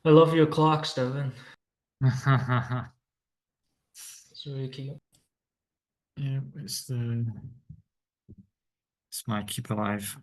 I love your clock, Steven. Yeah, It's really cute. it's my keep alive.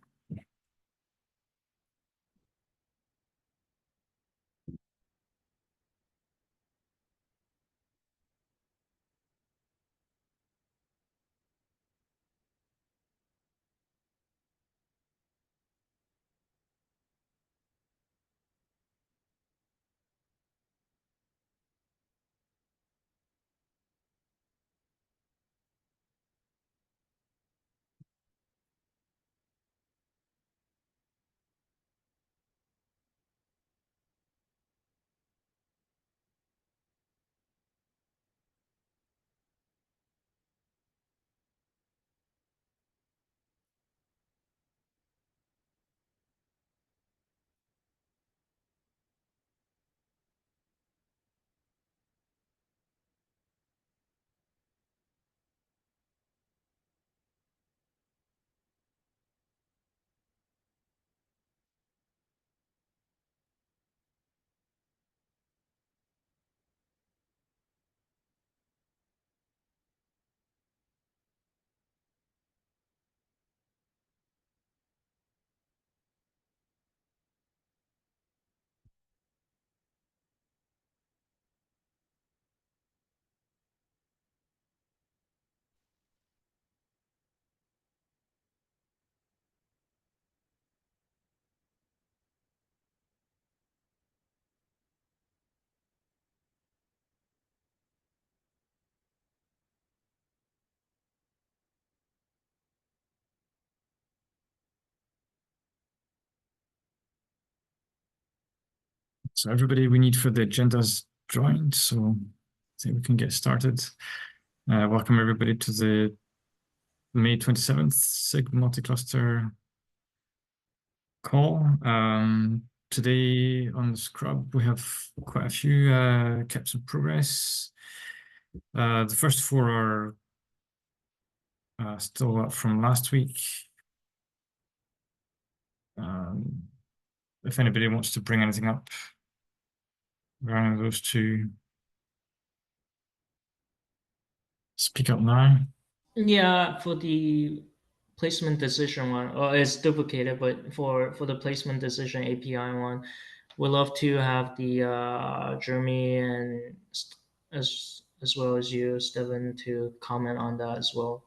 So everybody we need for the agenda's joined, so I think we can get started. Welcome everybody to the May 27th SIG Multicluster call. Today on the Scrub, we have quite a few kept some progress. The first four are still up from last week. If anybody wants to bring anything up around those two, speak up now. Yeah, for the placement decision one, it's duplicated, but for the placement decision API one, we'd love to have the Jeremy and as well as you, Steven, to comment on that as well.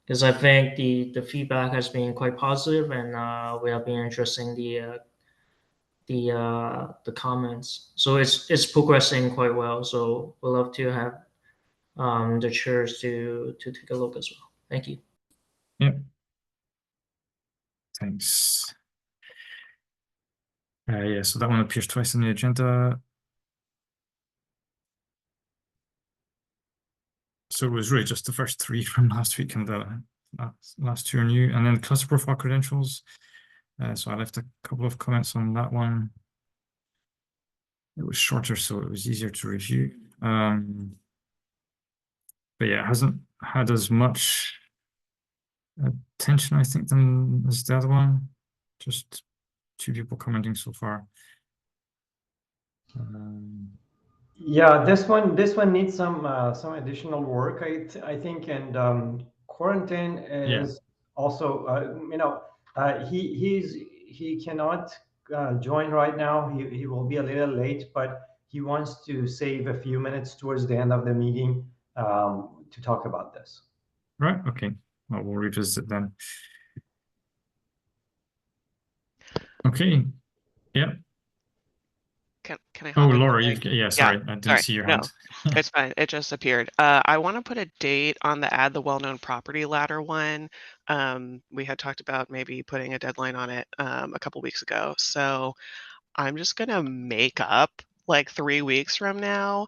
Because I think the feedback has been quite positive, and we have been addressing the comments. So it's progressing quite well. So we'd love to have the chairs to take a look as well. Thank you. Yep. Thanks. Yeah, so that one appears twice in the agenda. So it was really just the first three from last week, and the last two are new. And then cluster profile credentials. So I left a couple of comments on that one. It was shorter, so it was easier to review. But yeah, it hasn't had as much attention, I think, than as the other one. Just two people commenting so far. Yeah, this one needs some additional work, I think, and quarantine is also he cannot join right now. He will be a little late, but he wants to save a few minutes towards the end of the meeting to talk about this. Right. Okay. Well, we'll revisit then. Okay. Yeah. Can I Oh, hop in Laura, quick? yeah, sorry, I didn't see your hand. It's fine. It just appeared. I want to put a date on the add the well-known property ladder one. We had talked about maybe putting a deadline on it a couple weeks ago. So I'm just gonna make up like 3 weeks from now,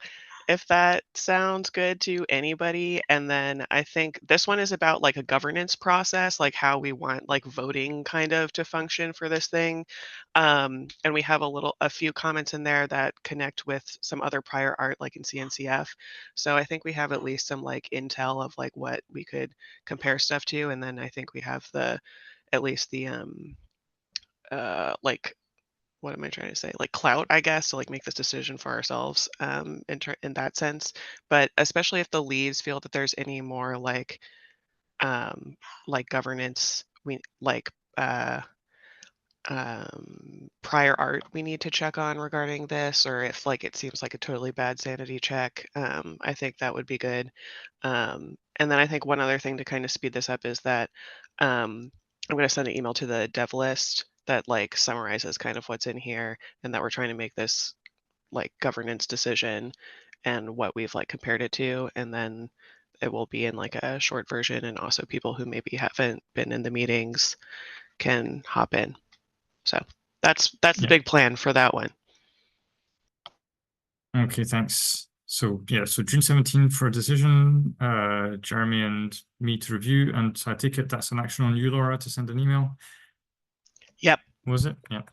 if that sounds good to anybody. And then I think this one is about like a governance process, like how we want like voting kind of to function for this thing. And we have a few comments in there that connect with some other prior art, like in CNCF. So I think we have at least some like intel of like what we could compare stuff to. And then I think we have at least the like what am I trying to say? Like clout, I guess, to like make this decision for ourselves in that sense. But especially if the leads feel that there's any more like governance, we like prior art we need to check on regarding this, or if like it seems like a totally bad sanity check, I think that would be good. And then I think one other thing to kind of speed this up is that I'm going to send an email to the dev list that like summarizes kind of what's in here, and that we're trying to make this like governance decision and what we've like compared it to, and then it will be in like a short version, and also people who maybe haven't been in the meetings can hop in. So that's the Yeah. big plan for that one. Okay, thanks. So yeah, so June 17th for a decision, Jeremy and me to review, and so I take it that's an action on you, Laura, to send an email. Yep. Was it? Yeah.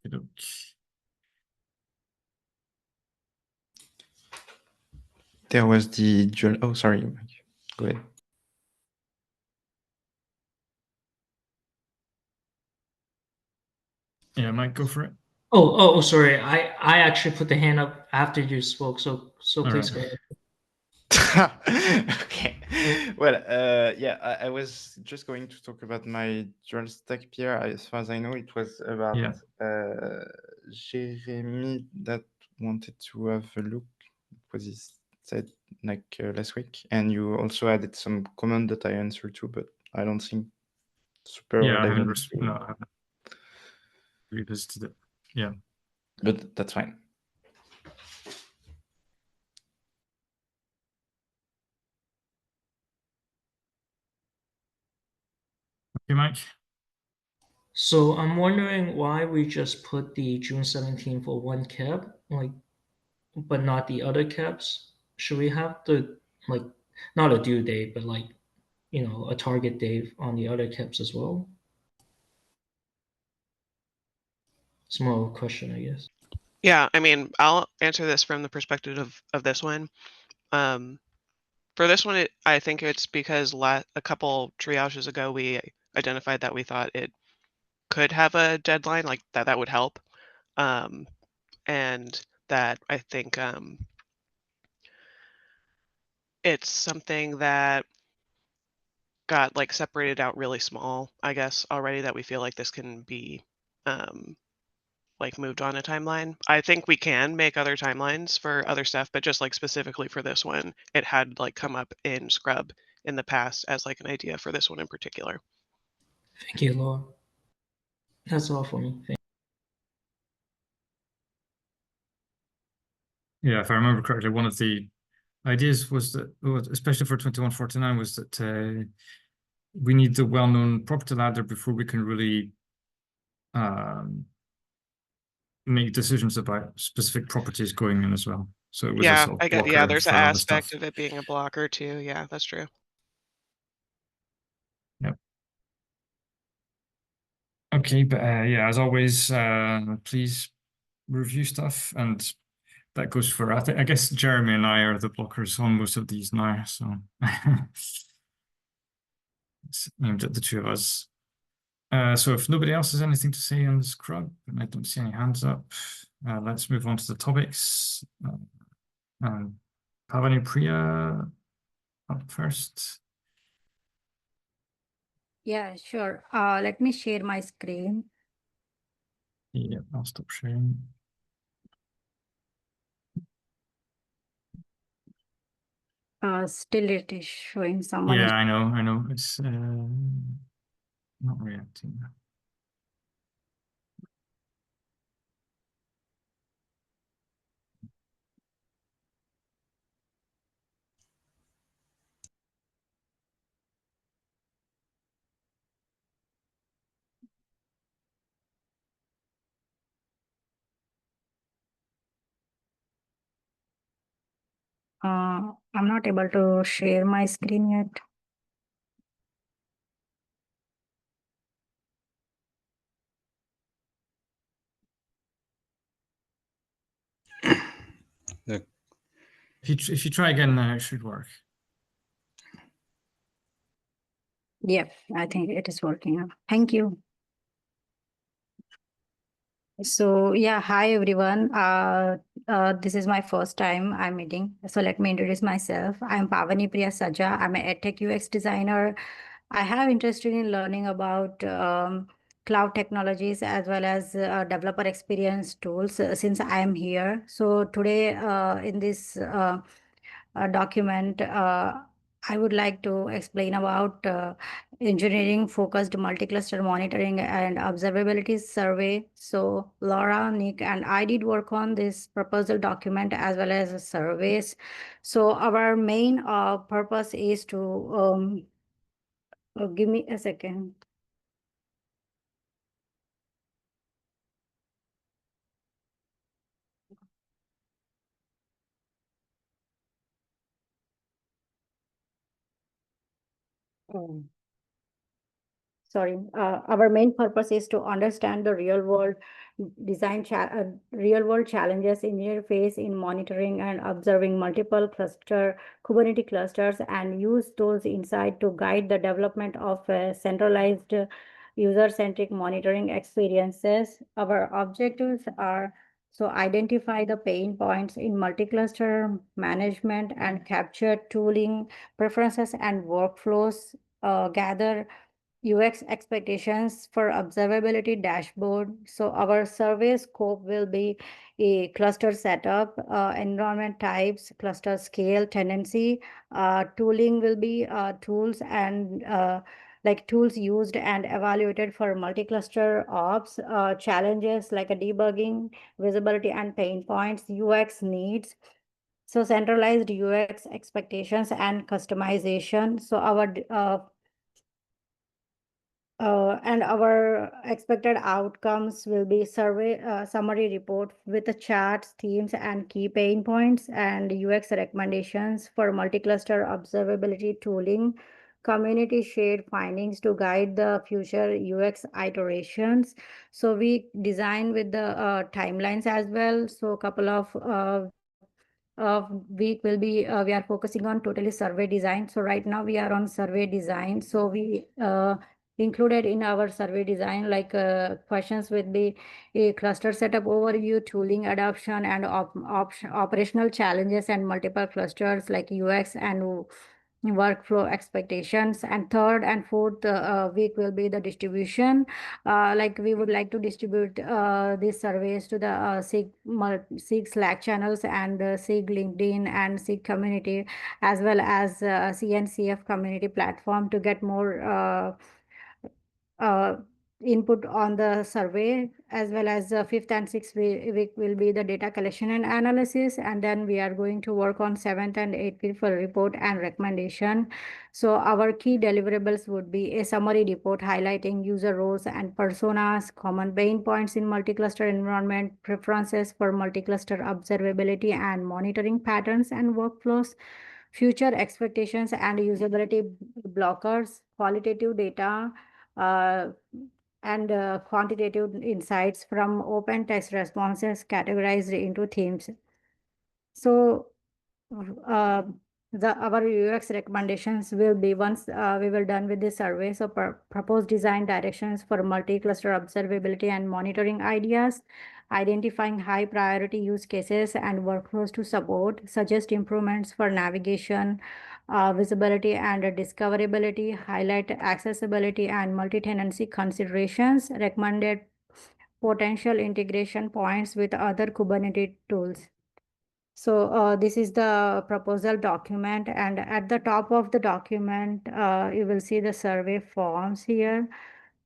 Okay. There was the dual. Oh, sorry, Mike. Go ahead. Yeah, Mike, go for it. Oh, sorry. I actually put the hand up after you spoke, so please right. go ahead. Okay. Well, yeah, I was just going to talk about my dual stack PR. As far as I know, it was about Yeah. Jeremy that wanted to have a look. What he said like last week, and you also added some comment that I answered to, but I don't think super Yeah, I relevant. haven't revisited it. Yeah. But that's fine. Okay, Mike. So I'm wondering why we just put the June 17th for one cap, like, but not the other caps. Should we have the like not a due date, but like a target date on the other caps as well? It's more of a question, I guess. Yeah, I mean, I'll answer this from the perspective of this one. For this one, I think it's because a couple triages ago we identified that we thought it could have a deadline, like that would help, and that I think it's something that got like separated out really small, I guess, already, that we feel like this can be like moved on a timeline. I think we can make other timelines for other stuff, but just like specifically for this one, it had like come up in Scrub in the past as like an idea for this one in particular. Thank you, Laura. That's all for me. Yeah, if I remember correctly, one of the ideas was that, especially for 2149, was that we need the well-known property ladder before we can really make decisions about specific properties going in as well. So it was a sort of I get, blocker there's an for other stuff. aspect of it being a blocker too. Yeah, that's true. Yep. Okay, but yeah, as always, please review stuff, and that goes for, I guess Jeremy and I are the blockers on most of these now, so it's aimed at the two of us. So if nobody else has anything to say on the Scrub, and I don't see any hands up, let's move on to the topics. Pavani Priya up first. Yeah, sure. Let me share my screen. Yeah, I'll stop sharing. Still it is showing someone. Yeah, I know. It's not reacting. I'm not able to share my screen yet. If you try again now, it should work. Yeah, I think it is working now. Thank you. So yeah, hi everyone. This is my first time I'm meeting. So let me introduce myself. I'm Pavani Priya Saja. I'm an EdTech UX designer. I have interested in learning about cloud technologies as well as developer experience tools since I am here. So today in this document, I would like to explain about engineering focused multi-cluster monitoring and observability survey. So Laura, Nick, and I did work on this proposal document as well as surveys. So our main purpose is to give me a second. Oh. Sorry, our main purpose is to understand the real world challenges engineers face in monitoring and observing multiple Kubernetes clusters and use those insights to guide the development of centralized user-centric monitoring experiences. Our objectives are so identify the pain points in multi-cluster management and capture tooling preferences and workflows, gather UX expectations for observability dashboard. So our survey scope will be a cluster setup, environment types, cluster scale, tendency. Tooling will be tools and like tools used and evaluated for multi-cluster ops, challenges like a debugging, visibility and pain points, UX needs. So centralized UX expectations and customization. So our expected outcomes will be survey summary report with the charts, themes, and key pain points, and UX recommendations for multi-cluster observability tooling, community shared findings to guide the future UX iterations. So we design with the timelines as well. So a couple of week will be we are focusing on totally survey design. So right now we are on survey design. So we included in our survey design like questions with the cluster setup overview, tooling adoption, and operational challenges and multiple clusters like UX and workflow expectations. And third and fourth week will be the distribution. Like we would like to distribute these surveys to the SIG Slack channels and SIG LinkedIn and SIG community, as well as CNCF community platform to get more input on the survey, as well as fifth and sixth week will be the data collection and analysis, and then we are going to work on seventh and eighth week for report and recommendation. So our key deliverables would be a summary report highlighting user roles and personas, common pain points in multi-cluster environment, preferences for multi-cluster observability and monitoring patterns and workflows, future expectations and usability blockers, qualitative data, uh, and quantitative insights from open text responses categorized into themes. So uh, our UX recommendations will be once we will done with this survey. So propose design directions for multi-cluster observability and monitoring ideas, identifying high priority use cases and workflows to support, suggest improvements for navigation, visibility and discoverability, highlight accessibility and multi-tenancy considerations, recommended potential integration points with other Kubernetes tools. So this is the proposal document, and at the top of the document, you will see the survey forms here.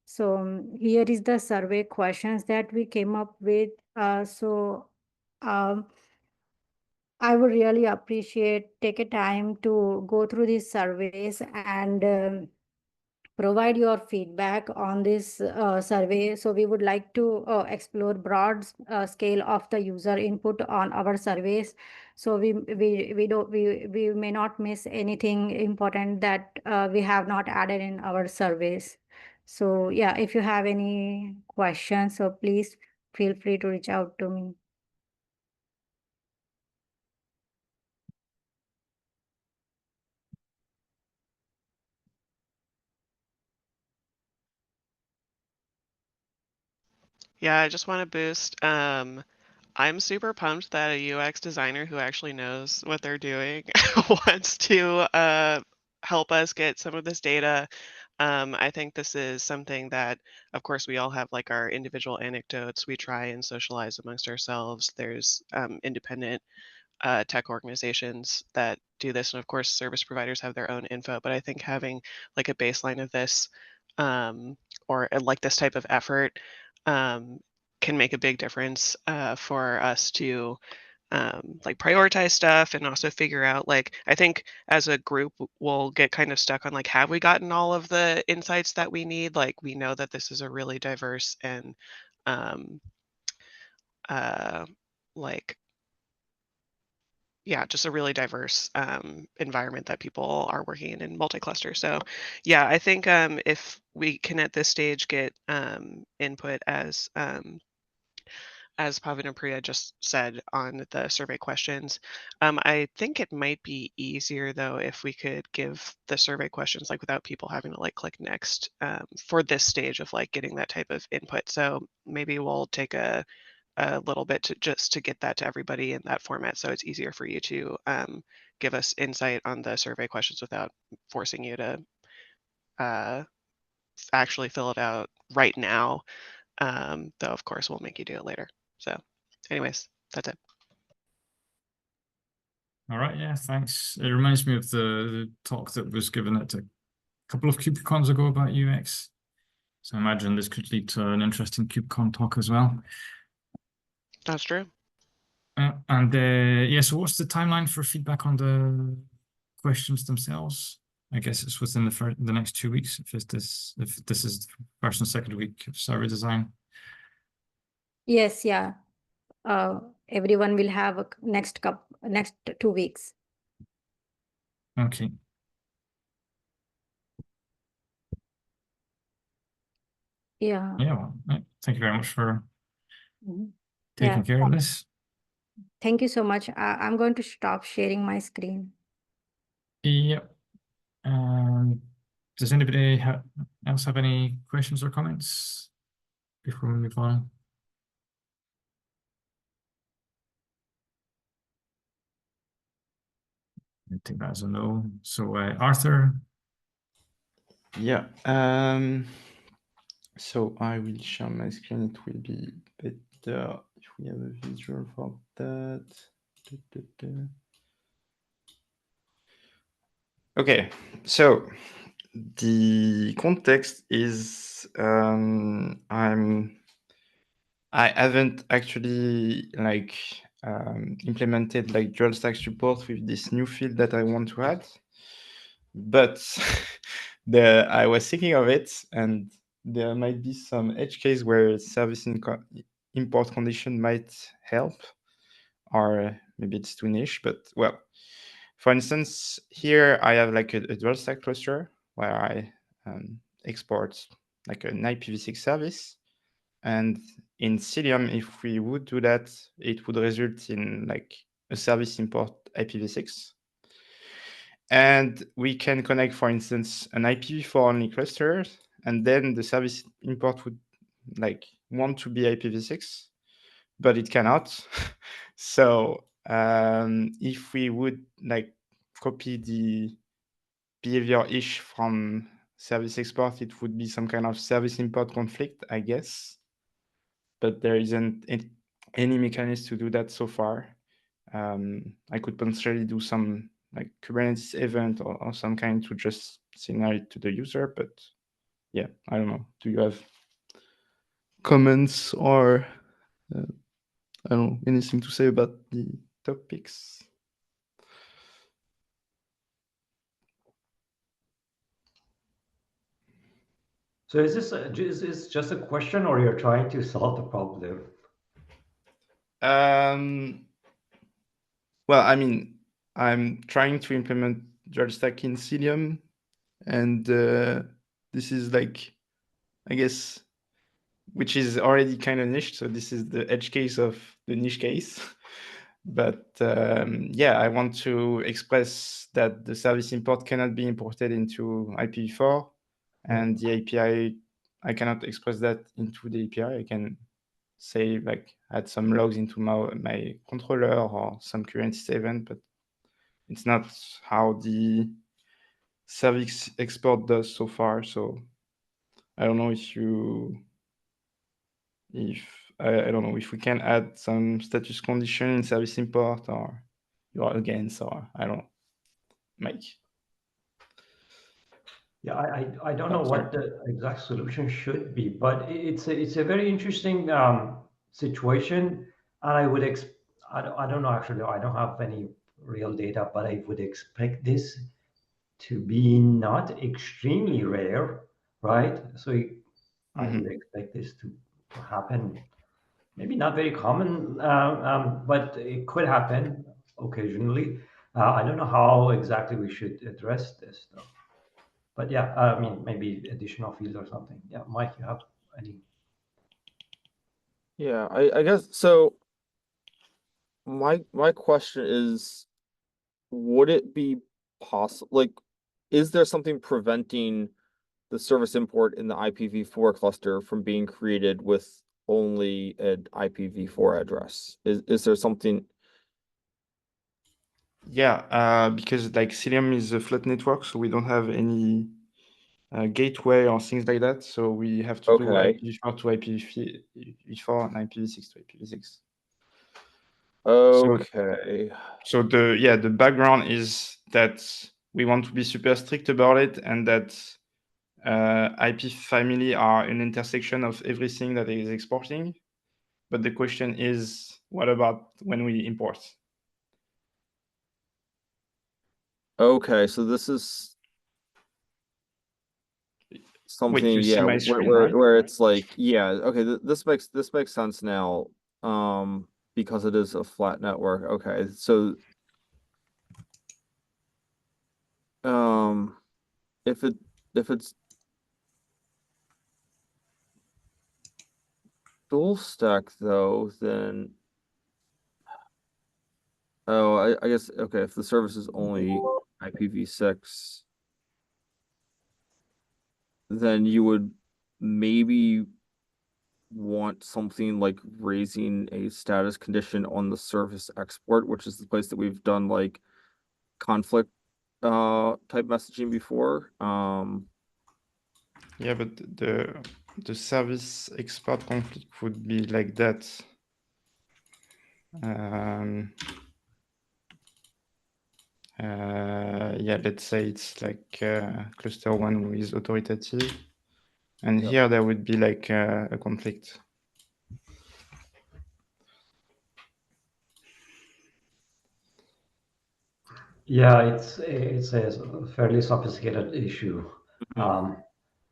So here is the survey questions that we came up with. Um, I would really appreciate take a time to go through these surveys and provide your feedback on this survey. So we would like to explore broad scale of the user input on our surveys. So we may not miss anything important that we have not added in our surveys. So yeah, if you have any questions, so please feel free to reach out to me. Yeah, I just want to boost. I'm super pumped that a UX designer who actually knows what they're doing wants to help us get some of this data. I think this is something that, of course, we all have like our individual anecdotes. We try and socialize amongst ourselves. There's independent tech organizations that do this, and of course, service providers have their own info. But I think having like a baseline of this, um, or like this type of effort, um, can make a big difference for us to like prioritize stuff and also figure out like I think as a group we'll get kind of stuck on like have we gotten all of the insights that we need? Like we know that this is a really diverse and um, uh, like yeah, just a really diverse environment that people are working in multi-cluster. So yeah, I think if we can at this stage get input as Pavan and Priya just said on the survey questions, I think it might be easier though if we could give the survey questions like without people having to like click next for this stage of like getting that type of input. So maybe we'll take a little bit to just to get that to everybody in that format, so it's easier for you to give us insight on the survey questions without forcing you to uh, actually fill it out right now. Though of course we'll make you do it later. So, anyways, that's it. All right, yeah, thanks. It reminds me of the talk that was given at a couple of KubeCons ago about UX. So I imagine this could lead to an interesting KubeCon talk as well. That's true. Yeah, so what's the timeline for feedback on the questions themselves? I guess it's within the next 2 weeks if this is the first and second week of survey design. Yes, yeah. Everyone will have a next 2 weeks. Okay. Yeah. Yeah, well, thank you very much for Mhm. taking Yeah. care of this. Thank you so much. I'm going to stop sharing my screen. Yep. Does anybody else have any questions or comments before we move on? I take that as a no. So Arthur. Yeah. So I will share my screen. It will be better if we have a visual for that. Okay, so the context is I haven't actually like implemented like dual stack support with this new field that I want to add, but I was thinking of it, and there might be some edge case where service import condition might help, or maybe it's too niche, but well, for instance, here I have like a dual stack cluster where I export like an IPv6 service. And in Cilium, if we would do that, it would result in like a service import IPv6. And we can connect, for instance, an IPv4 only cluster, and then the service import would like want to be IPv6, but it cannot. So if we would like copy the behavior-ish from service export, it would be some kind of service import conflict, I guess. But there isn't any mechanism to do that so far. I could potentially do some like Kubernetes event or some kind to just signal it to the user, but yeah, I don't know. Do you have comments or I don't know, anything to say about the topics? So is this just a question, or you're trying to solve the problem? Well, I mean, I'm trying to implement dual stack in Cilium, and this is like, I guess, which is already kind of niche. So this is the edge case of the niche case. But yeah, I want to express that the service import cannot be imported into IPv4, and the API, I cannot express that into the API. I can say like add some logs into my controller or some Kubernetes event, but it's not how the service export does so far. So I don't know I don't know if we can add some status condition in service import, or you are against, or I don't know, Mike. Yeah, I don't know what the exact solution should be, but it's a very interesting situation, and I don't know, actually, I don't have any real data, but I would expect this to be not extremely rare, right? So I would expect this to happen. Maybe not very common, but it could happen occasionally. I don't know how exactly we should address this, though. But yeah, I mean, maybe additional fields or something. Yeah, Mike, you have any? Yeah, I guess so. My question is, would it be possible, like, is there something preventing the service import in the IPv4 cluster from being created with only an IPv4 address? Is there something? Yeah, because like Cilium is a flat network, so we don't have any gateway or things like that. So we have to do IPv4 to IPv4 and IPv6 to IPv6. Okay. So the background is that we want to be super strict about it, and that IP family are an intersection of everything that is exporting. But the question is, what about when we import? Okay, so this is something, Wait, you see my screen, right? where it's like, yeah, okay, this makes sense now, because it is a flat network. Okay, so if it's dual stack though, then I guess, okay, if the service is only IPv6, then you would maybe want something like raising a status condition on the service export, which is the place that we've done like conflict type messaging before. Yeah, but the service export conflict would be like that. Yeah, let's say it's like cluster 1 is authoritative, and here there would be like a conflict. Yeah, it's a fairly sophisticated issue.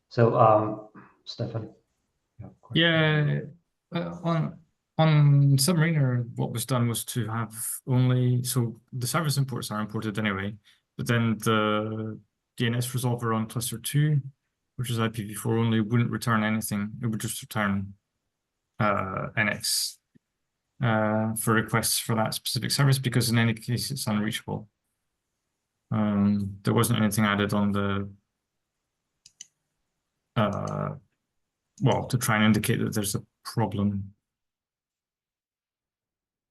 So, Stefan, you have a question? Yeah, on Submariner, what was done was to have only, so the service imports are imported anyway, but then the DNS resolver on cluster 2, which is IPv4 only, wouldn't return anything. It would just return NX for requests for that specific service, because in any case it's unreachable. There wasn't anything added on the well, to try and indicate that there's a problem.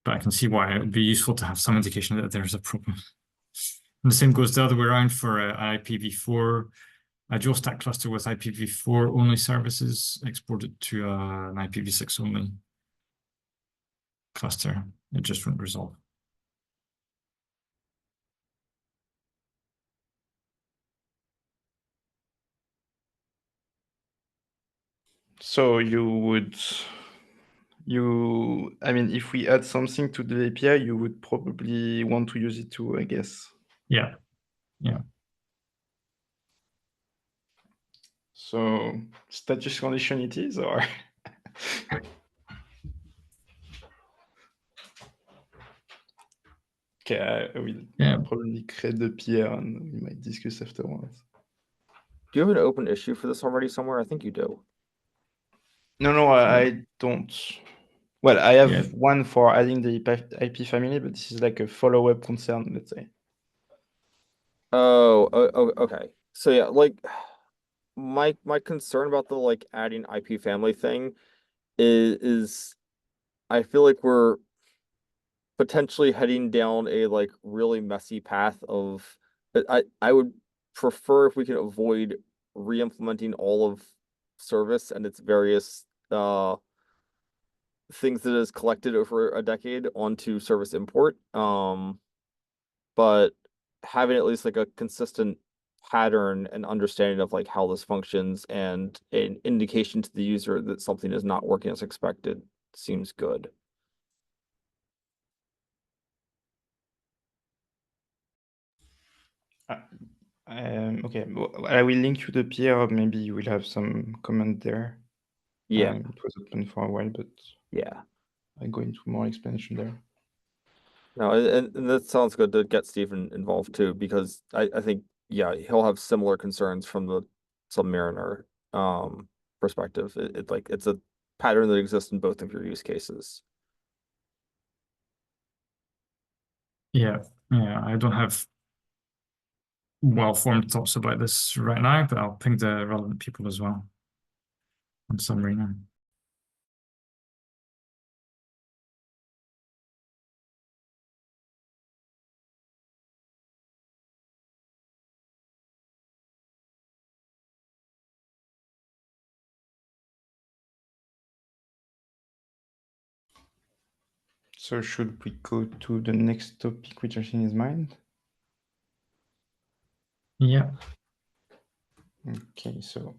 But I can see why it would be useful to have some indication that there's a problem. And the same goes the other way around for IPv4. A dual stack cluster with IPv4 only services exported to an IPv6 only cluster. It just wouldn't resolve. So I mean, if we add something to the API, you would probably want to use it too, I guess. Yeah. So status condition it is, or? Okay, I will probably create the PR and we might discuss afterwards. Do you have an open issue for this already somewhere? I think you do. No, I don't. Well, I have one for adding the IP family, but this is like a follow-up concern, let's say. Oh, okay. So yeah, like my concern about the like adding IP family thing is I feel like we're potentially heading down a like really messy path of I would prefer if we could avoid re-implementing all of service and its various things that is collected over a decade onto service import. But having at least like a consistent pattern and understanding of like how this functions and an indication to the user that something is not working as expected seems good. Okay, well, I will link you the peer. Maybe you will have some comment there. Yeah, It was open for a while, but yeah. I go into more explanation there. No, and that sounds good to get Stephen involved too, because I think, yeah, he'll have similar concerns from the Submariner perspective. It like it's a pattern that exists in both of your use cases. Yeah, I don't have well-formed thoughts about this right now, but I'll ping the relevant people as well on Submariner. So should we go to the next topic, which I think is mine? Yeah. Okay, so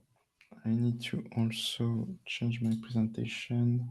I need to also change my presentation.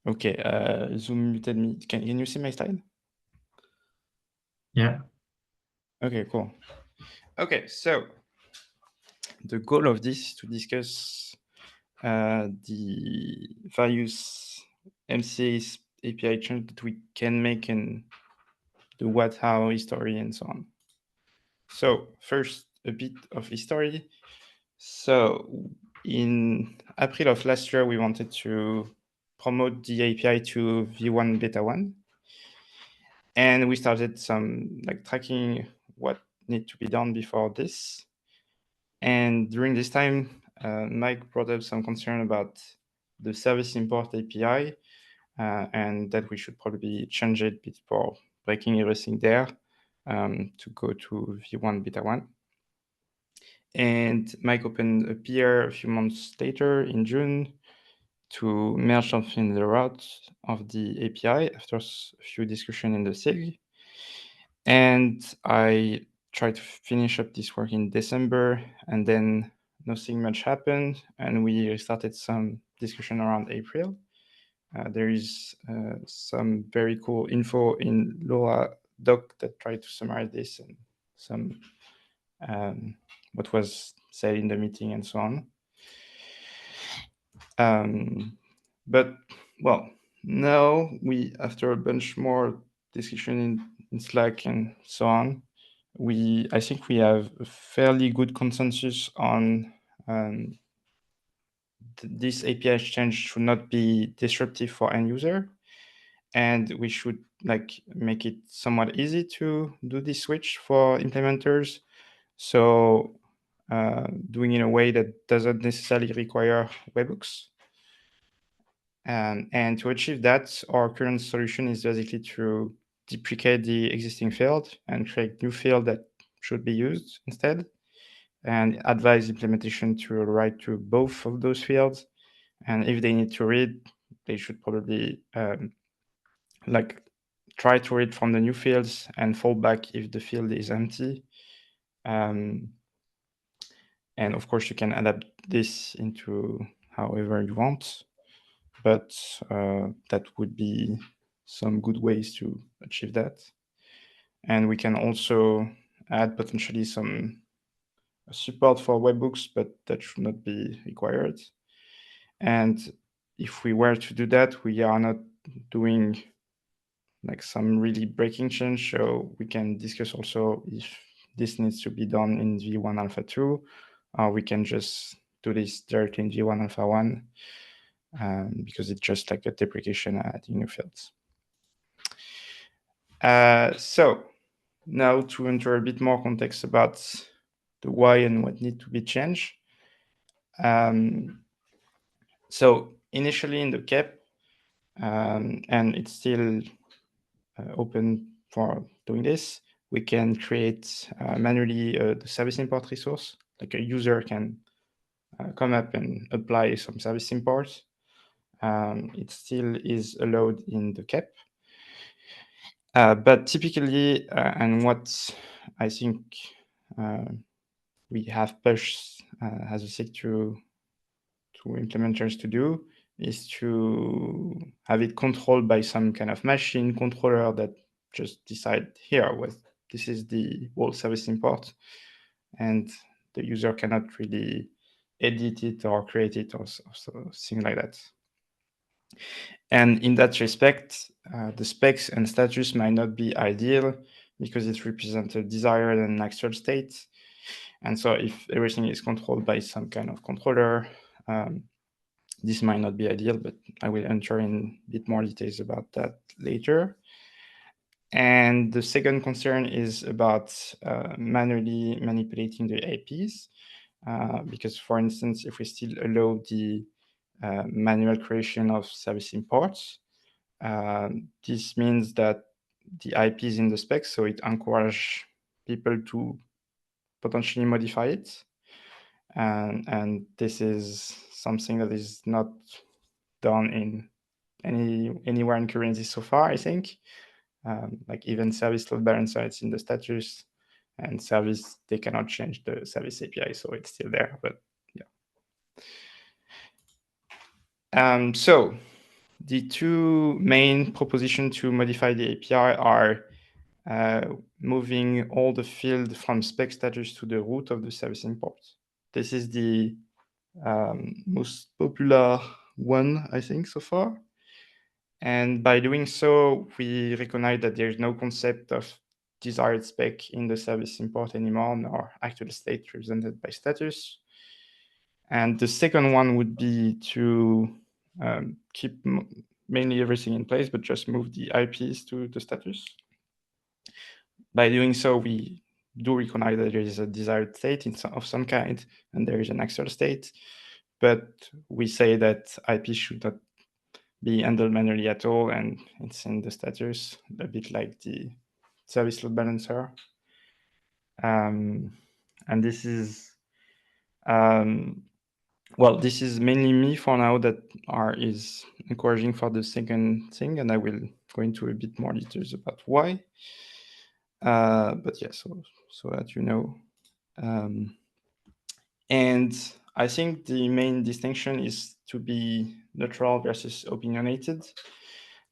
Okay, Zoom muted me. Can you see my slide? Yeah. Okay, cool. Okay, so the goal of this is to discuss the various MCA's API changes that we can make and the what, how, history, and so on. So first, a bit of history. So in April of last year, we wanted to promote the API to V1 beta 1. And we started some like tracking what need to be done before this. And during this time, Mike brought up some concern about the service import API and that we should probably change it before breaking everything there to go to V1 beta 1. And Mike opened a peer a few months later in June to merge something in the route of the API after a few discussions in the SIG. And I tried to finish up this work in December, and then nothing much happened, and we started some discussion around April. There is some very cool info in Laura doc that tried to summarize this and some what was said in the meeting and so on. But well, now we, after a bunch more discussion in Slack and so on, I think we have a fairly good consensus on this API exchange should not be disruptive for end user, and we should like make it somewhat easy to do this switch for implementers. So doing in a way that doesn't necessarily require webhooks. And to achieve that, our current solution is basically to deprecate the existing field and create new field that should be used instead, and advise implementation to write to both of those fields. And if they need to read, they should probably like try to read from the new fields and fall back if the field is empty. And of course, you can adapt this into however you want, but that would be some good ways to achieve that. And we can also add potentially some support for webhooks, but that should not be required. And if we were to do that, we are not doing like some really breaking change. So we can discuss also if this needs to be done in V1 Alpha 2, or we can just do this directly in V1 Alpha 1, because it's just like a deprecation adding new fields. So now to enter a bit more context about the why and what need to be changed. So initially in the KEP, and it's still open for doing this, we can create manually the service import resource. Like a user can come up and apply some service imports. It still is allowed in the KEP. But typically, and what I think we have pushed as a SIG to implementers to do is to have it controlled by some kind of machine controller that just decide here what this is the whole service import, and the user cannot really edit it or create it or something like that. And in that respect, the specs and status might not be ideal because it represents a desired and actual state. And so if everything is controlled by some kind of controller, this might not be ideal, but I will enter in a bit more details about that later. And the second concern is about manually manipulating the APIs, because, for instance, if we still allow the manual creation of service imports, this means that the IP is in the specs, so it encourages people to potentially modify it. And this is something that is not done in anywhere in Kubernetes so far, I think. Like even service load balancer, it's in the status, and service, they cannot change the service API, so it's still there, but yeah. So the two main propositions to modify the API are moving all the field from spec status to the root of the service import. This is the most popular one, I think, so far. And by doing so, we recognize that there is no concept of desired spec in the service import anymore, nor actual state represented by status. And the second one would be to keep mainly everything in place, but just move the IPs to the status. By doing so, we do recognize that there is a desired state of some kind, and there is an actual state, but we say that IP should not be handled manually at all, and it's in the status, a bit like the service load balancer. And this is, well, this is mainly me for now that is encouraging for the second thing, and I will go into a bit more details about why. But yeah, so that you know. And I think the main distinction is to be neutral versus opinionated.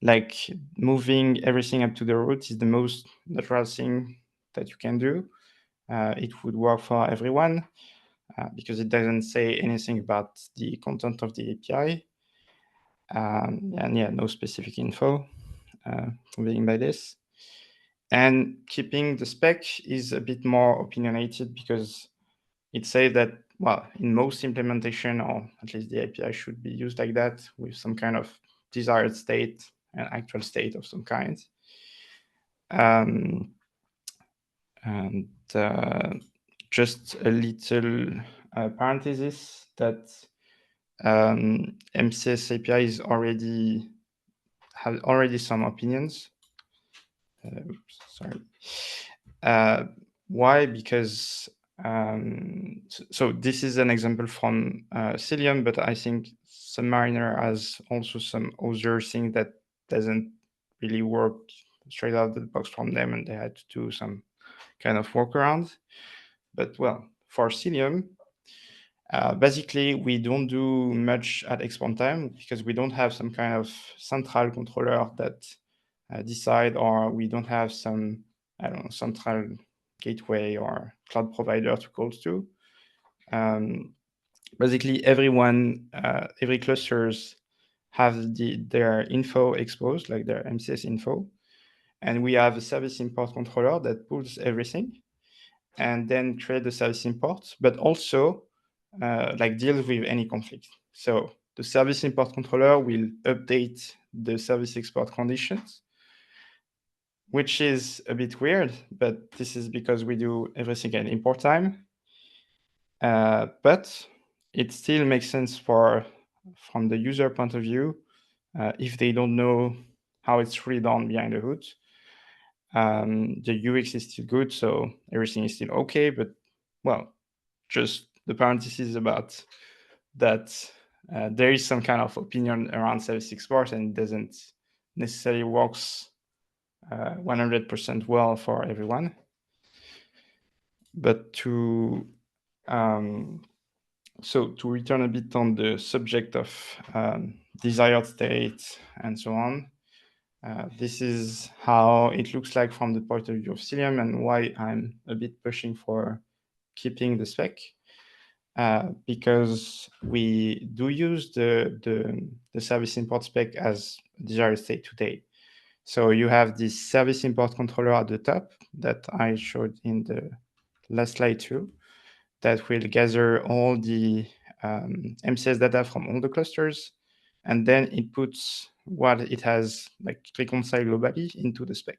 Like moving everything up to the root is the most natural thing that you can do. It would work for everyone because it doesn't say anything about the content of the API. And yeah, no specific info conveying by this. And keeping the spec is a bit more opinionated because it says that, well, in most implementation, or at least the API should be used like that with some kind of desired state and actual state of some kind. And just a little parenthesis that MCS API is have already some opinions. Oops, sorry. Why? Because so this is an example from Cilium, but I think Submariner has also some other thing that doesn't really work straight out of the box from them, and they had to do some kind of workaround. But well, for Cilium, Basically, we don't do much at export time because we don't have some kind of central controller that decide, or we don't have some, I don't know, central gateway or cloud provider to call to. Basically, every clusters have their info exposed, like their MCS info. And we have a service import controller that pulls everything and then create the service import, but also like deals with any conflict. So the service import controller will update the service export conditions, which is a bit weird, but this is because we do everything at import time. But it still makes sense from the user point of view, if they don't know how it's really done behind the hood. The UX is still good, so everything is still okay, but well, just the parenthesis about that there is some kind of opinion around service export, and it doesn't necessarily works 100% well for everyone. But to return a bit on the subject of desired state and so on, this is how it looks like from the point of view of Cilium, and why I'm a bit pushing for keeping the spec. Because we do use the service import spec as desired state today. So you have this service import controller at the top that I showed in the last slide too, that will gather all the MCS data from all the clusters, and then it puts what it has like reconciled globally into the spec.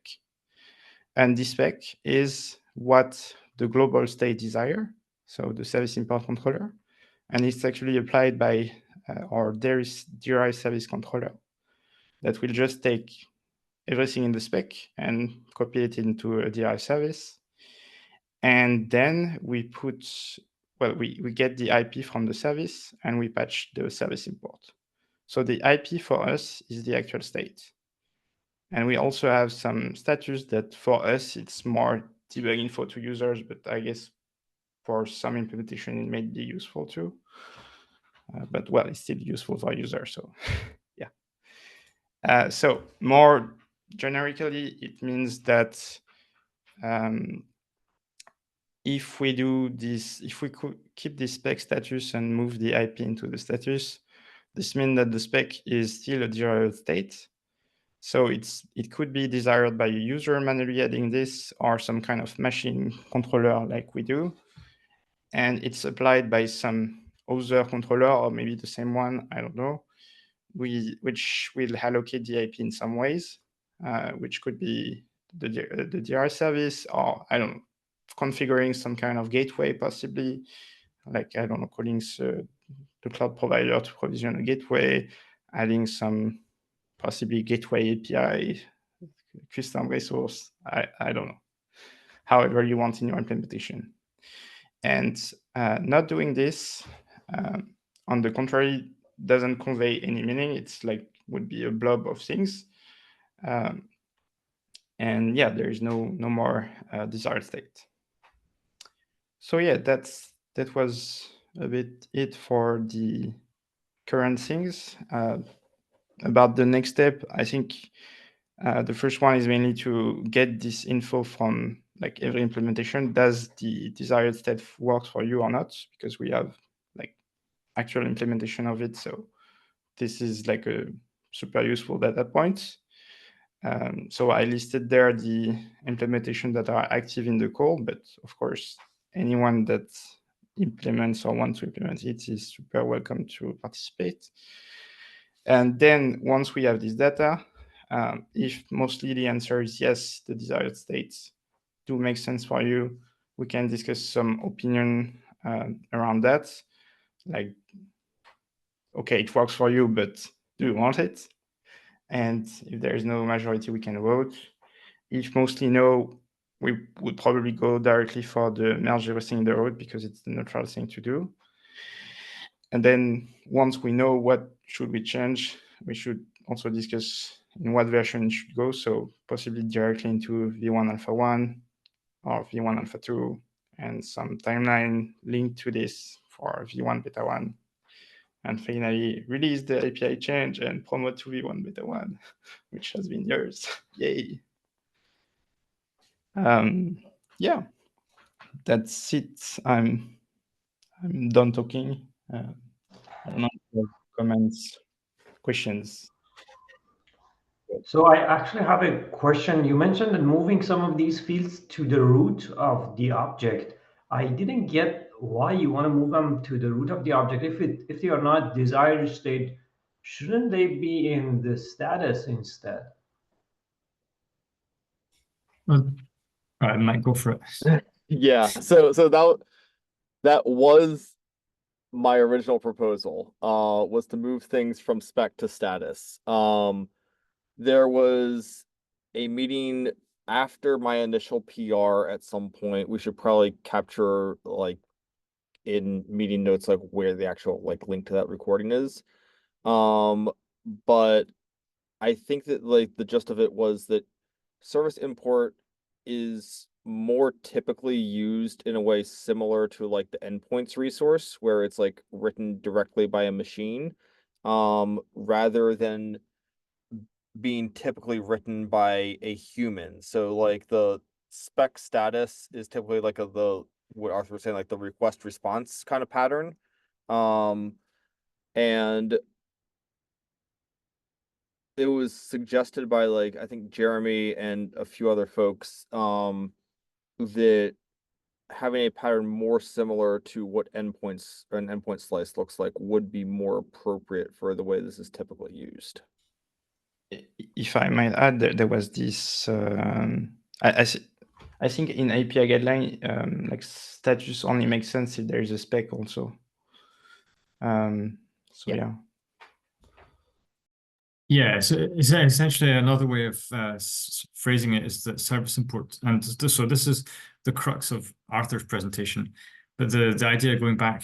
And this spec is what the global state desire, so the service import controller, and it's actually applied by our DRI service controller that will just take everything in the spec and copy it into a DRI service. And then we get the IP from the service and we patch the service import. So the IP for us is the actual state. And we also have some status that for us, it's more debug info to users, but I guess for some implementation, it may be useful too. But well, it's still useful for users, so yeah. So more generically, it means that if we do this, if we could keep the spec status and move the IP into the status, this means that the spec is still a desired state. So it could be desired by a user manually adding this, or some kind of machine controller like we do. And it's applied by some other controller, or maybe the same one, I don't know, which will allocate the IP in some ways, which could be the DRI service, or I don't know, configuring some kind of gateway possibly, like, I don't know, calling the cloud provider to provision a gateway, adding some possibly gateway API, custom resource, I don't know, however you want in your implementation. And not doing this, on the contrary, doesn't convey any meaning. It's like would be a blob of things. And yeah, there is no more desired state. So yeah, that was a bit it for the current things. About the next step, I think the first one is mainly to get this info from like every implementation. Does the desired state work for you or not? Because we have like actual implementation of it. So this is like a super useful data point. So I listed there the implementation that are active in the call, but of course, anyone that implements or wants to implement it is super welcome to participate. And then once we have this data, if mostly the answer is yes, the desired states do make sense for you, we can discuss some opinion around that. Like, okay, it works for you, but do you want it? And if there is no majority, we can vote. If mostly no, we would probably go directly for the merge everything in the road because it's the natural thing to do. And then once we know what should we change, we should also discuss in what version it should go. So possibly directly into V1 Alpha 1 or V1 Alpha 2, and some timeline linked to this for V1 beta 1, and finally release the API change and promote to V1 beta 1, which has been years. Yay. Yeah, that's it. I'm done talking. I don't know if you have comments, questions. So I actually have a question. You mentioned that moving some of these fields to the root of the object. I didn't get why you want to move them to the root of the object. If they are not desired state, shouldn't they be in the status instead? Well, I might go for it. Yeah, so that was my original proposal, was to move things from spec to status. There was a meeting after my initial PR at some point. We should probably capture like in meeting notes like where the actual like link to that recording is. But I think that like the gist of it was that service import is more typically used in a way similar to like the endpoints resource where it's like written directly by a machine, rather than being typically written by a human. So like the spec status is typically like the what Arthur was saying, like the request response kind of pattern. And it was suggested by like I think Jeremy and a few other folks that having a pattern more similar to what endpoints or an endpoint slice looks like would be more appropriate for the way this is typically used. If I might add, there was this. I think in API guideline, like status only makes sense if there is a spec also. So yeah. Yeah, so it's essentially another way of phrasing it is that service import, and so this is the crux of Arthur's presentation. But the idea going back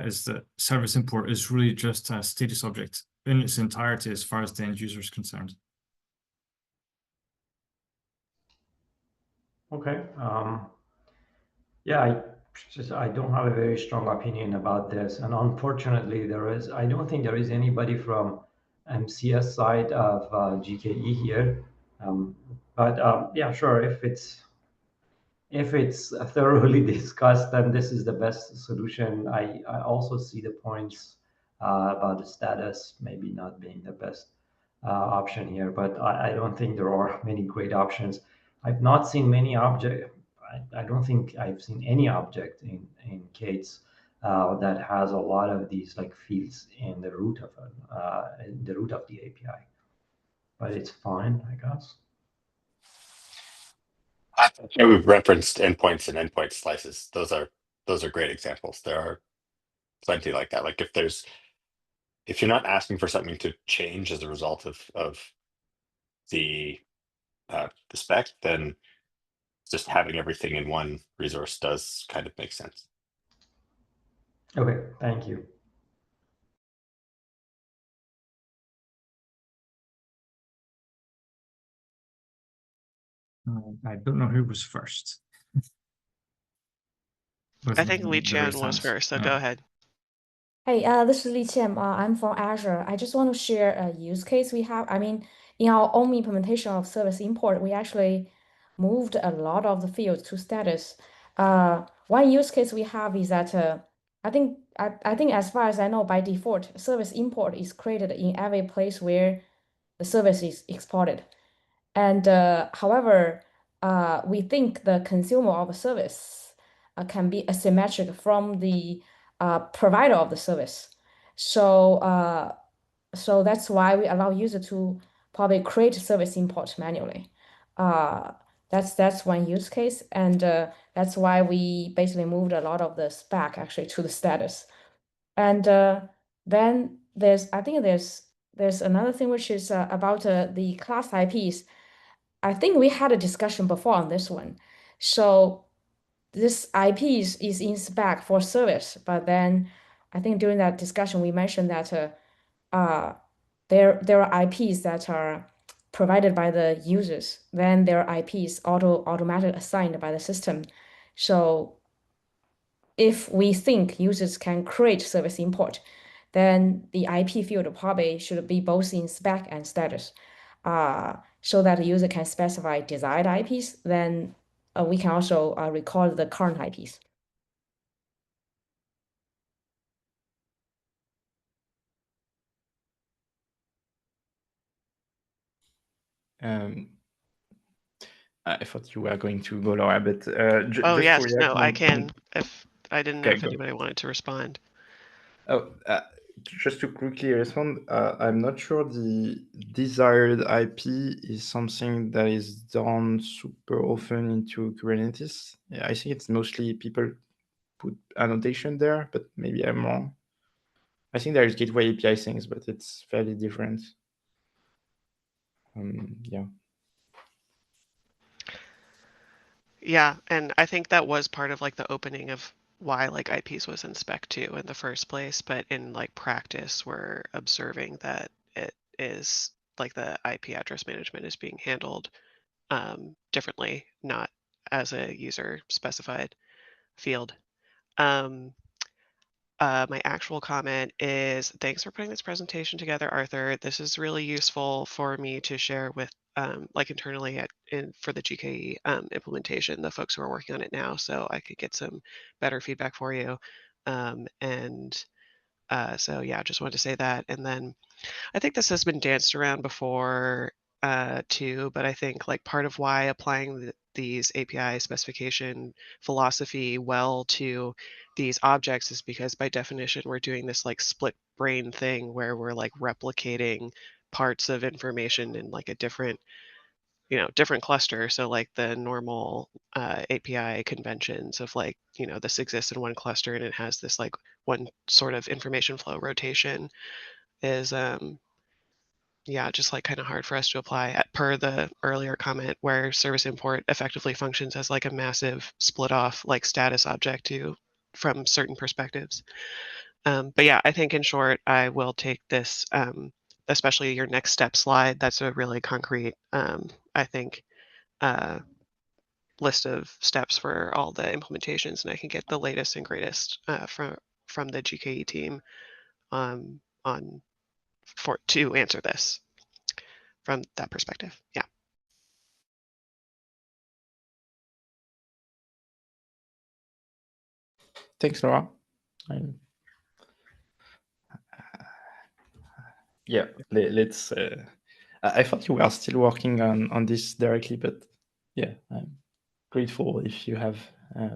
is that service import is really just a status object in its entirety as far as the end user is concerned. Okay. Yeah, I don't have a very strong opinion about this, and unfortunately, I don't think there is anybody from MCS side of GKE here. But yeah, sure, if it's thoroughly discussed, then this is the best solution. I also see the points about the status maybe not being the best option here, but I don't think there are many great options. I've not seen many object. I don't think I've seen any object in K8s that has a lot of these like fields in the root of the API. But it's fine, I guess. Yeah, we've referenced endpoints and endpoint slices. Those are great examples. There are plenty like that. Like if you're not asking for something to change as a result of the spec, then just having everything in one resource does kind of make sense. Okay, thank you. I don't know who was first. I think Li The Qian raised was hands. first, so go ahead. Hey, this is Li Qian. I'm from Azure. I just want to share a use case we have. I mean, in our own implementation of service import, we actually moved a lot of the fields to status. One use case we have is that I think as far as I know, by default, service import is created in every place where the service is exported. And however, we think the consumer of a service can be asymmetric from the provider of the service. So that's why we allow user to probably create service import manually. That's one use case, and that's why we basically moved a lot of the spec actually to the status. And then I think there's another thing which is about the class IPs. I think we had a discussion before on this one. So this IP is in spec for service, but then I think during that discussion we mentioned that there are IPs that are provided by the users. Then there are IPs automatically assigned by the system. So if we think users can create service import, then the IP field probably should be both in spec and status, so that the user can specify desired IPs. Then we can also record the current IPs. I thought you were going to go, Laura, but Oh, just yes, to no, react I on, can, if I didn't know Okay, if go. anybody wanted to respond. Oh, just to quickly respond, I'm not sure the desired IP is something that is done super often into Kubernetes. Yeah, I think it's mostly people put annotation there, but maybe I'm wrong. I think there's gateway API things, but it's fairly different. Yeah. Yeah, and I think that was part of like the opening of why like IPs was in spec 2 in the first place, but in like practice we're observing that it is like the IP address management is being handled differently, not as a user specified field. My actual comment is thanks for putting this presentation together, Arthur. This is really useful for me to share with like internally for the GKE implementation, the folks who are working on it now, so I could get some better feedback for you. So yeah, just wanted to say that. And then I think this has been danced around before too, but I think like part of why applying these API specification philosophy well to these objects is because by definition we're doing this like split brain thing where we're like replicating parts of information in like a different different cluster. So like the normal API conventions of like this exists in one cluster and it has this like one sort of information flow rotation is yeah, just like kind of hard for us to apply per the earlier comment where service import effectively functions as like a massive split off like status object from certain perspectives. But yeah, I think in short, I will take this, especially your next step slide. That's a really concrete, I think, list of steps for all the implementations, and I can get the latest and greatest from the GKE team to answer this from that perspective. Yeah. Thanks, Laura. Yeah, let's. I thought you were still working on this directly, but yeah, I'm grateful if you have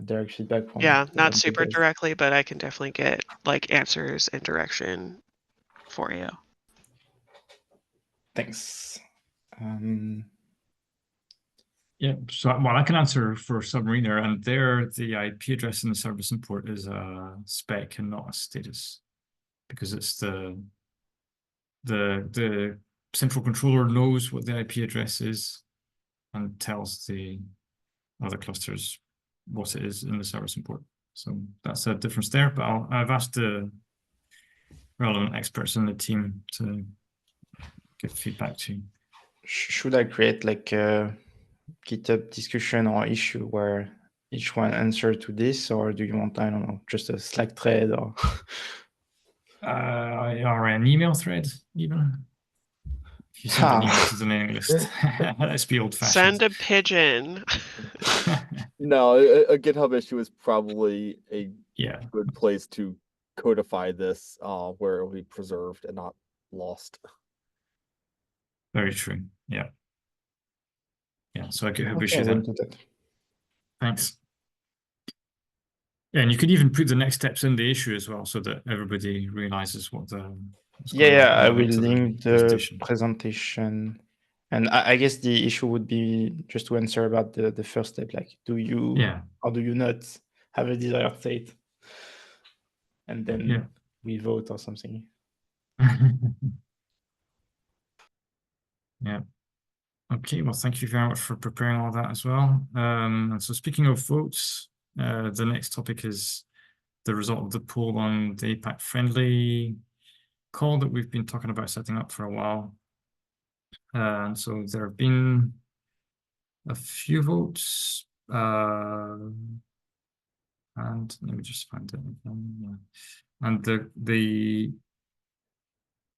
direct feedback from. Yeah, not the super guys. directly, but I can definitely get like answers and direction for you. Thanks. Yeah, so well, I can answer for Submariner, and there the IP address in the service import is a spec and not a status, because it's the central controller knows what the IP address is and tells the other clusters what it is in the service import. So that's a difference there, but I've asked the relevant experts in the team to give feedback to you. Should I create like a GitHub discussion or issue where each one answer to this, or do you want, I don't know, just a Slack thread or or an email thread even? If you send an email to the mailing list, let's be old-fashioned. Send a pigeon. No, a GitHub issue is probably a good place to codify this, where it will be preserved and not lost. Very true. Yeah. Yeah. So a GitHub Okay, issue I will then. do that. Thanks. Yeah, and you could even put the next steps in the issue as well, so that everybody realizes what's going on. Yeah, I will to link the presentation. And I guess the issue would be just to answer about the first step, like do you or do you not have a desired state? And then we vote or something. Yeah. Okay, well, thank you very much for preparing all that as well. And so speaking of votes, the next topic is the result of the poll on the APAC friendly call that we've been talking about setting up for a while. And so there have been a few votes. And let me just find it again. Yeah. And the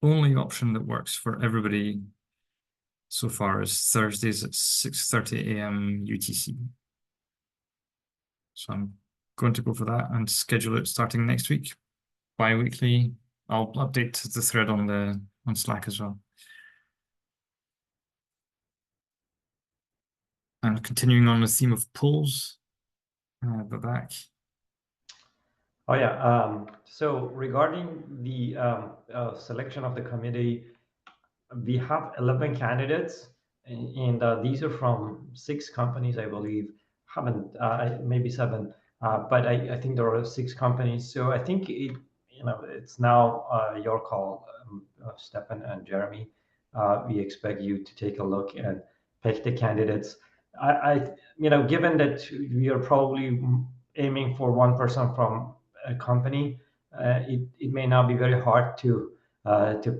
only option that works for everybody so far is Thursdays at 6:30 a.m. UTC. So I'm going to go for that and schedule it starting next week, bi-weekly. I'll update the thread on Slack as well. And continuing on the theme of polls, back. Oh yeah. So regarding the selection of the committee, we have 11 candidates, and these are from 6 companies, I believe. Haven't maybe 7, but I think there are 6 companies. So I think it's now your call, Stefan and Jeremy. We expect you to take a look and pick the candidates. Given that we are probably aiming for one person from a company, it may now be very hard to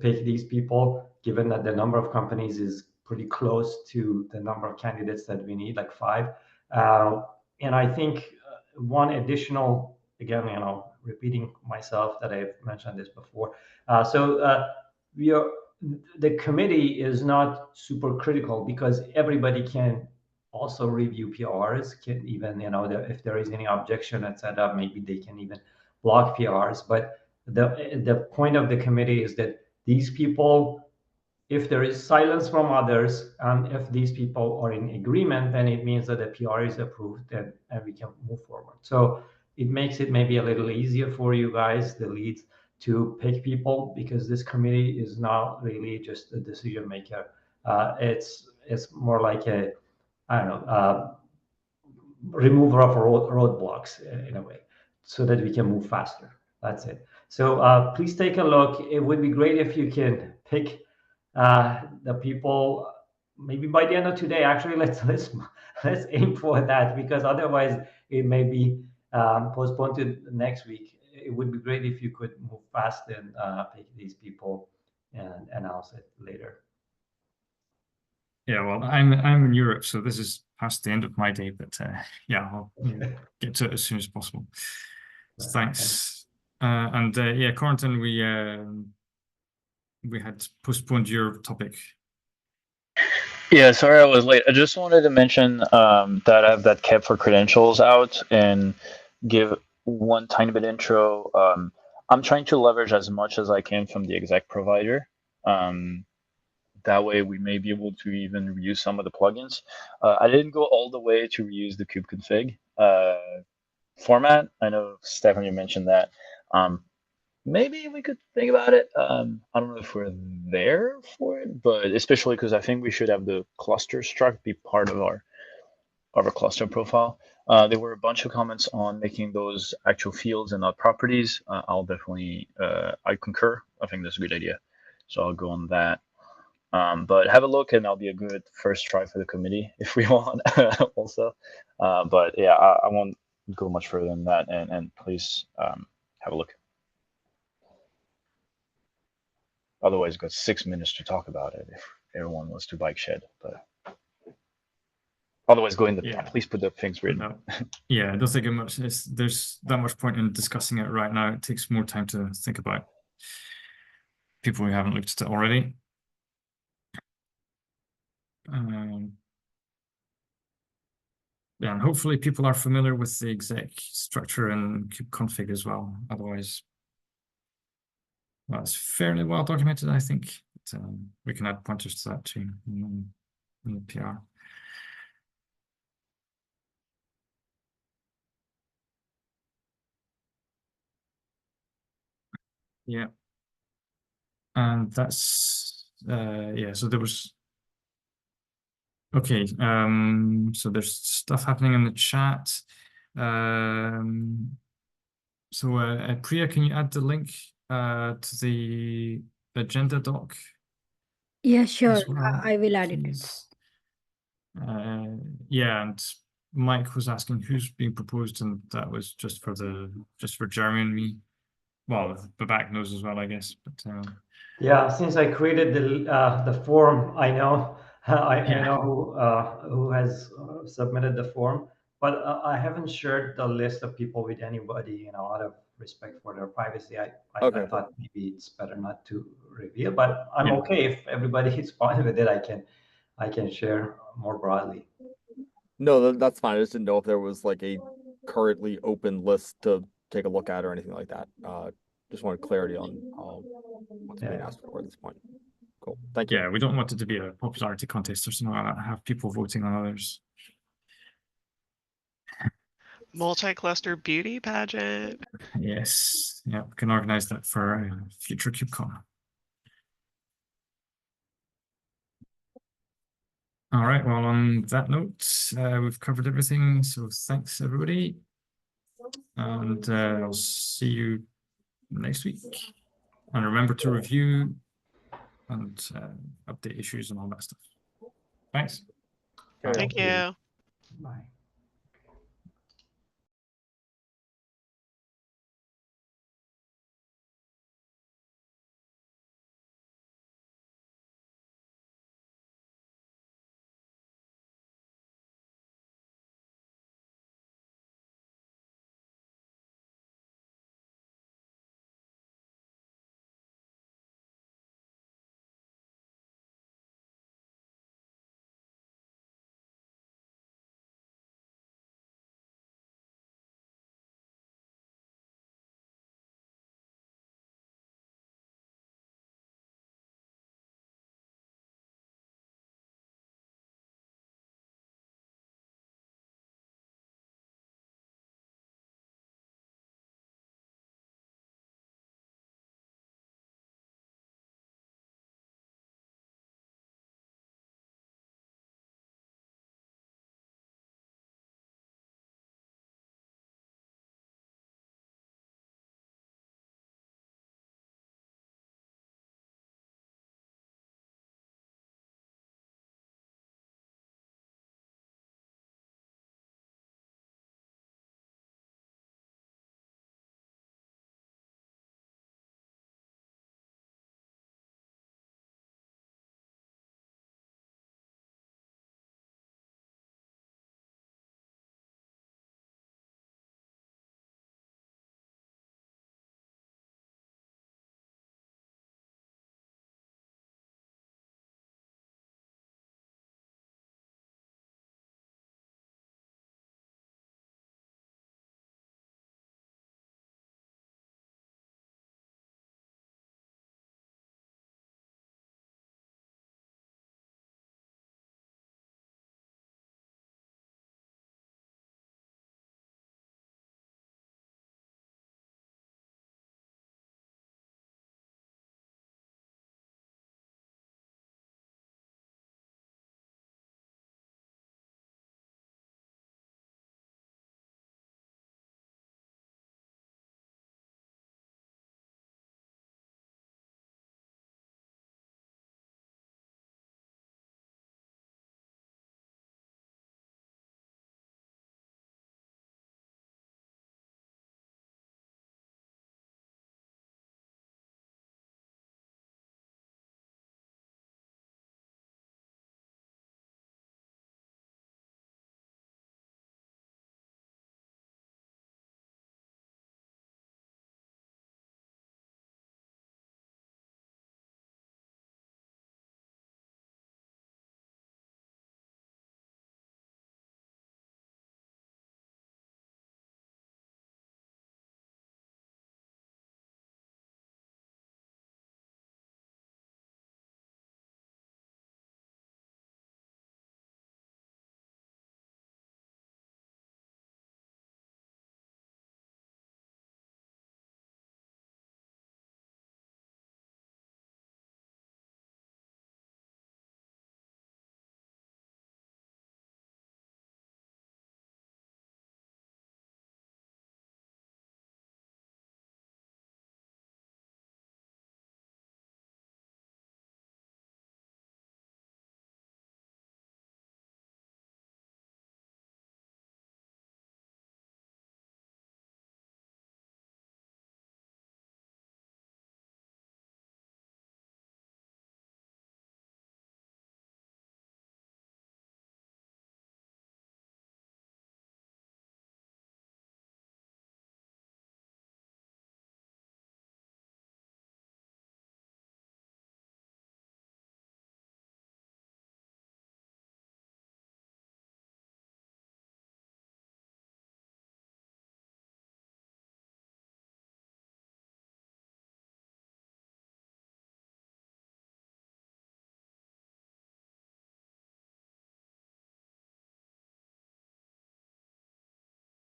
pick these people, given that the number of companies is pretty close to the number of candidates that we need, like 5. And I think one additional, again, repeating myself that I've mentioned this before. The committee is not super critical because everybody can also review PRs, can even, if there is any objection, etc., maybe they can even block PRs. But the point of the committee is that these people, if there is silence from others, and if these people are in agreement, then it means that the PR is approved and we can move forward. So it makes it maybe a little easier for you guys, the leads, to pick people, because this committee is not really just a decision maker. It's more like a, I don't know, remover of roadblocks in a way, so that we can move faster. That's it. So please take a look. It would be great if you can pick the people maybe by the end of today. Actually, let's aim for that, because otherwise it may be postponed to next week. It would be great if you could move fast and pick these people and announce it later. Yeah, well, I'm in Europe, so this is past the end of my day, but yeah, I'll get to it as soon as possible. Thanks. And yeah, Corentin, we had postponed your topic. Yeah, sorry I was late. I just wanted to mention that I have that cap for credentials out and give one tiny bit intro. I'm trying to leverage as much as I can from the exec provider. That way we may be able to even reuse some of the plugins. I didn't go all the way to reuse the kubeconfig format. I know, Stefan, you mentioned that. Maybe we could think about it. I don't know if we're there for it, but especially because I think we should have the cluster struct be part of our cluster profile. There were a bunch of comments on making those actual fields and not properties. I'll definitely, I concur. I think that's a good idea. So I'll go on that. But have a look, and that'll be a good first try for the committee if we want also. But yeah, I won't go much further than that, and please have a look. Otherwise, we've got 6 minutes to talk about it if everyone wants to bike shed. But otherwise, go in the please put the things written. No. Yeah, I don't think there's that much point in discussing it right now. It takes more time to think about people who haven't looked at it already. Yeah, and hopefully people are familiar with the exec structure and kubeconfig as well. Otherwise, well, it's fairly well documented, I think. But, we can add pointers to that too in the PR. Yeah. And that's, yeah, so there was, okay, so there's stuff happening in the chat. So Priya, can you add the link to the agenda doc? Yeah, sure. Well, I will add it. Yeah, and Mike was asking who's being proposed, and that was just for Jeremy and me. Well, the back knows as well, I guess. But yeah, since I created the form, I know I know who has submitted the form. But I haven't shared the list of people with anybody, out of respect for their privacy. I Okay. thought maybe it's better not to reveal, but I'm Yeah. okay if everybody is fine with it. I can share more broadly. No, that's fine. I just didn't know if there was like a currently open list to take a look at or anything like that. Just wanted clarity on what's being asked for at this point. Cool. Thank you. Yeah, we don't want it to be a popularity contest or something like that. Have people voting on others. Multi-cluster beauty pageant. Yes. Yeah, we can organize that for future KubeCon. All right. Well, on that note, we've covered everything. So thanks, everybody. And I'll see you next week. And remember to review and update issues and all that stuff. Thanks. Okay. Thank you. Bye.